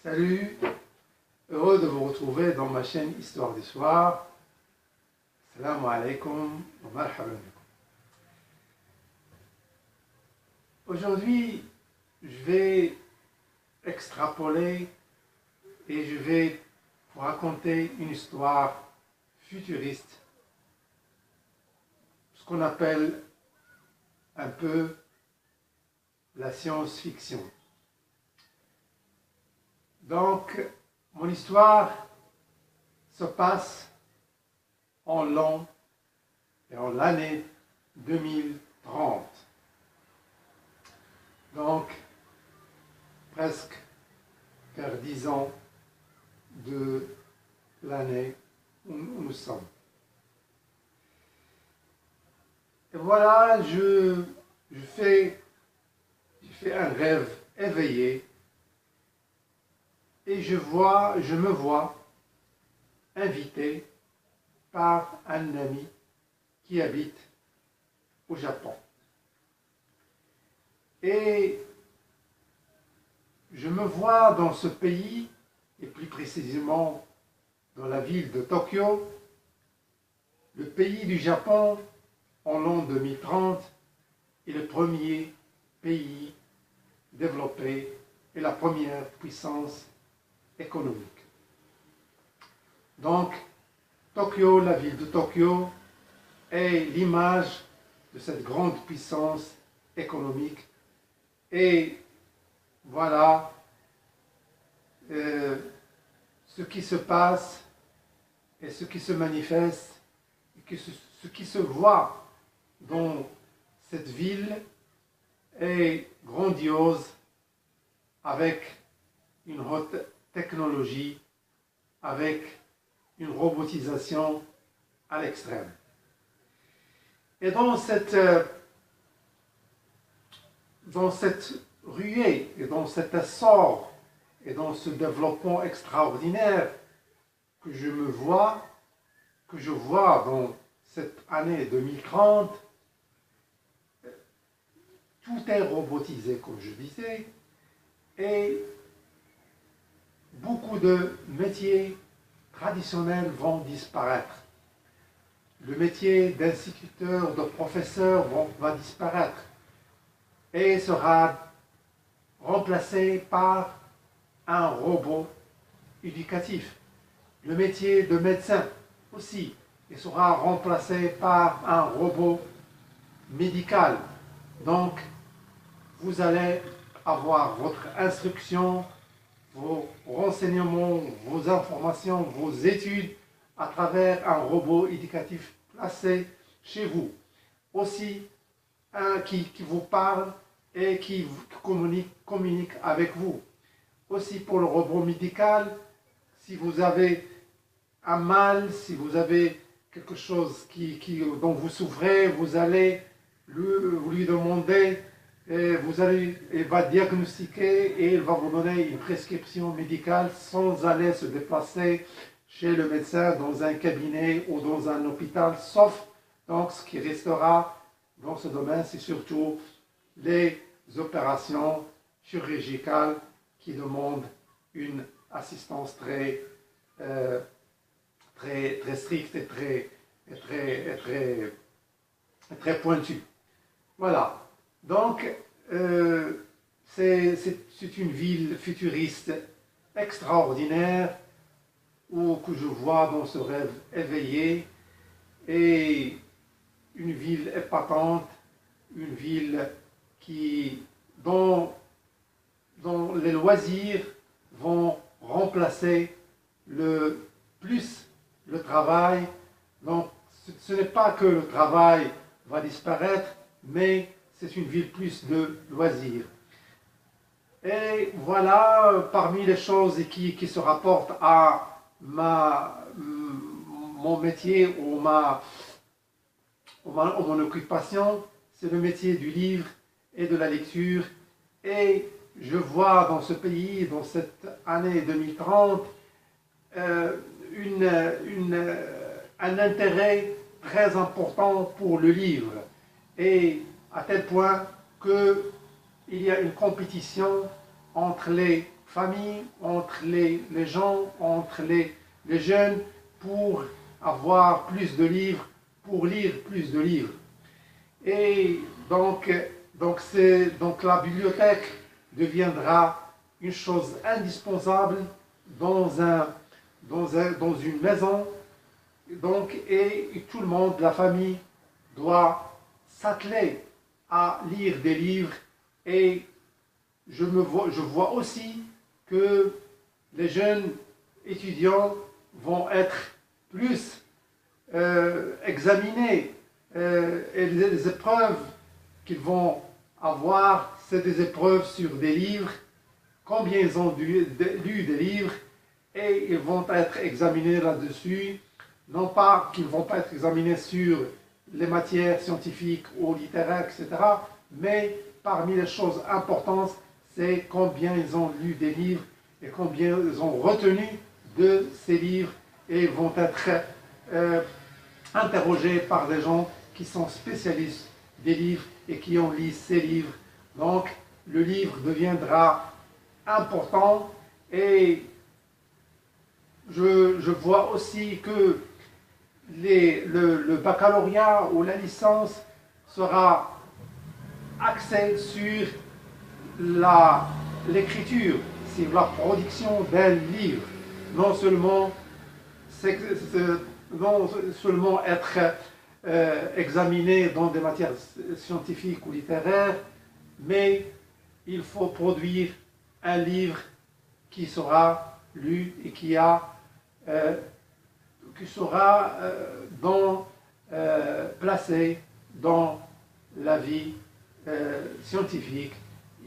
Salut, heureux de vous retrouver dans ma chaîne Histoire du Soir. Salam alaikum wa marhaban bikum. Aujourd'hui, je vais extrapoler et je vais vous raconter une histoire futuriste, ce qu'on appelle un peu la science-fiction. Donc, mon histoire se passe en l'an et en l'année 2030. Donc, presque vers 10 ans de l'année où nous sommes. Et voilà, je fais un rêve éveillé et je me vois invité par un ami qui habite au Japon. Et je me vois dans ce pays, et plus précisément dans la ville de Tokyo, le pays du Japon en l'an 2030 est le premier pays développé et la première puissance économique. Donc, Tokyo, la ville de Tokyo, est l'image de cette grande puissance économique. Et voilà ce qui se passe et ce qui se manifeste et ce qui se voit dans cette ville est grandiose, avec une haute technologie, avec une robotisation à l'extrême. Et dans cette ruée et dans cet essor et dans ce développement extraordinaire que je vois dans cette année 2030, tout est robotisé, comme je disais, et beaucoup de métiers traditionnels vont disparaître. Le métier d'instituteur, de professeur va disparaître et sera remplacé par un robot éducatif. Le métier de médecin aussi, il sera remplacé par un robot médical. Donc, vous allez avoir votre instruction, vos renseignements, vos informations, vos études à travers un robot éducatif placé chez vous. Aussi, un qui vous parle et qui communique avec vous. Aussi pour le robot médical, si vous avez un mal, si vous avez quelque chose dont vous souffrez, vous allez lui demander, il va diagnostiquer et il va vous donner une prescription médicale sans aller se déplacer chez le médecin dans un cabinet ou dans un hôpital, sauf donc ce qui restera dans ce domaine, c'est surtout les opérations chirurgicales qui demandent une assistance très stricte et très pointue. Voilà. Donc, c'est une ville futuriste extraordinaire que je vois dans ce rêve éveillé, et une ville épatante, une ville dont les loisirs vont remplacer plus le travail. Donc, ce n'est pas que le travail va disparaître, mais c'est une ville plus de loisirs. Et voilà, parmi les choses qui se rapportent à mon métier ou mon occupation, c'est le métier du livre et de la lecture. Et je vois dans ce pays, dans cette année 2030, un intérêt très important pour le livre. Et à tel point qu'il y a une compétition entre les familles, entre les gens, entre les jeunes, pour avoir plus de livres, pour lire plus de livres. Et donc la bibliothèque deviendra une chose indispensable dans une maison. Donc, et tout le monde, la famille, doit s'atteler à lire des livres. Et je vois aussi que les jeunes étudiants vont être plus examinés. Et les épreuves qu'ils vont avoir, c'est des épreuves sur des livres, combien ils ont lu des livres, et ils vont être examinés là-dessus. Non pas qu'ils ne vont pas être examinés sur les matières scientifiques ou littéraires, etc., mais parmi les choses importantes, c'est combien ils ont lu des livres et combien ils ont retenu de ces livres, et ils vont être interrogés par des gens qui sont spécialistes des livres et qui ont lu ces livres. Donc, le livre deviendra important, et je vois aussi que le baccalauréat ou la licence sera axé sur l'écriture, sur la production d'un livre. Non seulement être examiné dans des matières scientifiques ou littéraires, mais il faut produire un livre qui sera lu et qui sera placé dans la vie scientifique,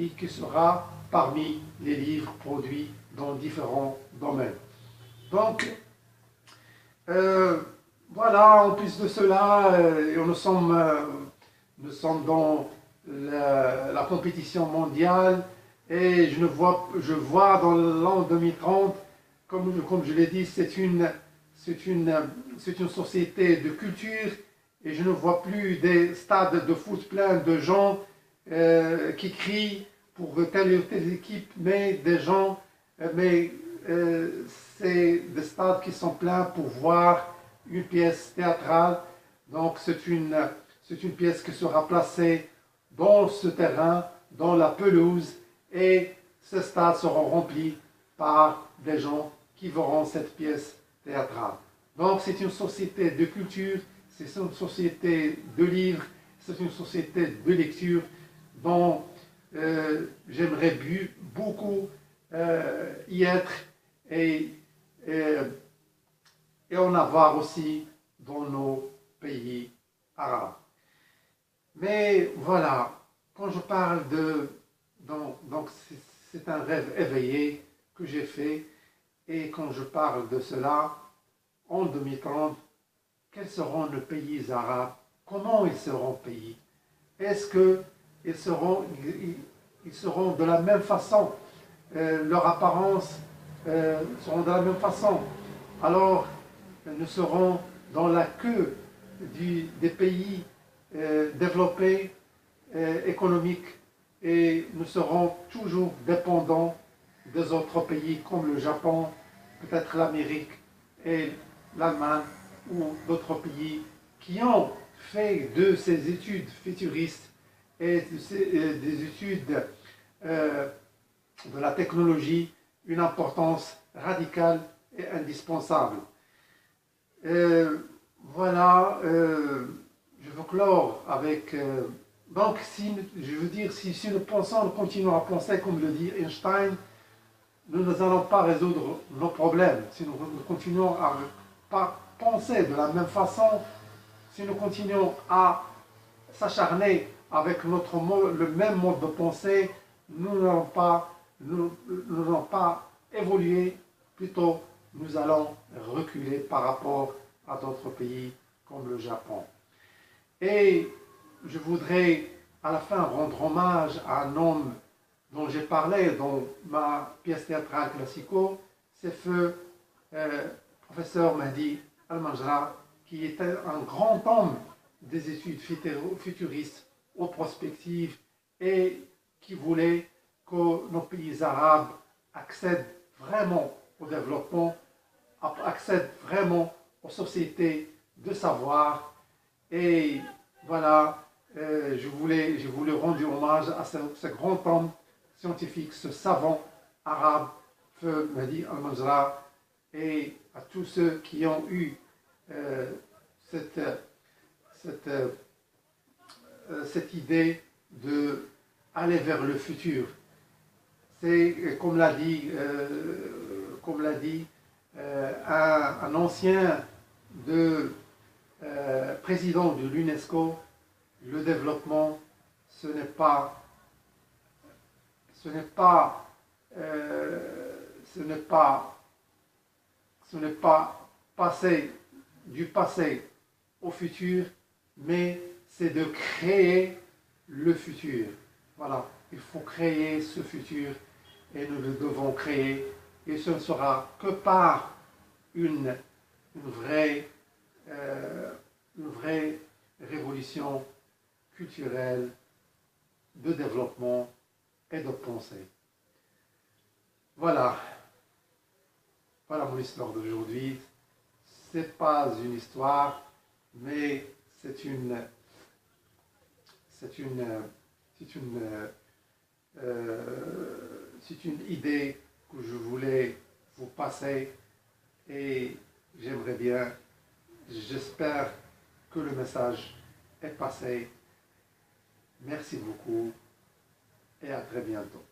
et qui sera parmi les livres produits dans différents domaines. Donc, voilà, en plus de cela, nous sommes dans la compétition mondiale, et je vois dans l'an 2030, comme je l'ai dit, c'est une société de culture, et je ne vois plus des stades de foot pleins de gens qui crient pour telle ou telle équipe, mais c'est des stades qui sont pleins pour voir une pièce théâtrale. Donc c'est une pièce qui sera placée dans ce terrain, dans la pelouse, et ce stade sera rempli par des gens qui verront cette pièce théâtrale. Donc c'est une société de culture, c'est une société de livres, c'est une société de lecture dont j'aimerais beaucoup y être et en avoir aussi dans nos pays arabes. Mais voilà, quand je parle donc c'est un rêve éveillé que j'ai fait, et quand je parle de cela, en 2030, quels seront nos pays arabes? Comment ils seront pays? Est-ce qu'ils seront de la même façon? Leur apparence seront de la même façon? Alors, nous serons dans la queue des pays développés économiques, et nous serons toujours dépendants des autres pays comme le Japon, peut-être l'Amérique et l'Allemagne, ou d'autres pays qui ont fait de ces études futuristes et des études de la technologie une importance radicale et indispensable. Voilà, je veux clore avec... donc, si nous continuons à penser comme le dit Einstein, nous n'allons pas résoudre nos problèmes. Si nous continuons à pas penser de la même façon, si nous continuons à s'acharner avec le même mode de pensée, nous n'allons pas évoluer, plutôt nous allons reculer par rapport à d'autres pays comme le Japon. Et je voudrais à la fin rendre hommage à un homme dont j'ai parlé dans ma pièce théâtrale Classico, c'est feu professeur Mehdi Al-Manjra, qui était un grand homme des études futuristes aux prospectives, et qui voulait que nos pays arabes accède vraiment au développement, accède vraiment aux sociétés de savoir. Et voilà, je voulais rendre hommage à ce grand homme scientifique, ce savant arabe, Feu Mehdi al-Manjra, et à tous ceux qui ont eu cette, cette idée d'aller vers le futur. C'est, comme l'a dit, un ancien président de l'UNESCO, le développement, ce n'est pas passer du passé au futur, mais c'est de créer le futur. Voilà, il faut créer ce futur et nous le devons créer, et ce ne sera que par une vraie révolution culturelle, de développement et de pensée. Voilà. Voilà mon histoire d'aujourd'hui. Ce n'est pas une histoire, mais c'est une idée que je voulais vous passer, et j'aimerais bien, j'espère que le message est passé. Merci beaucoup et à très bientôt.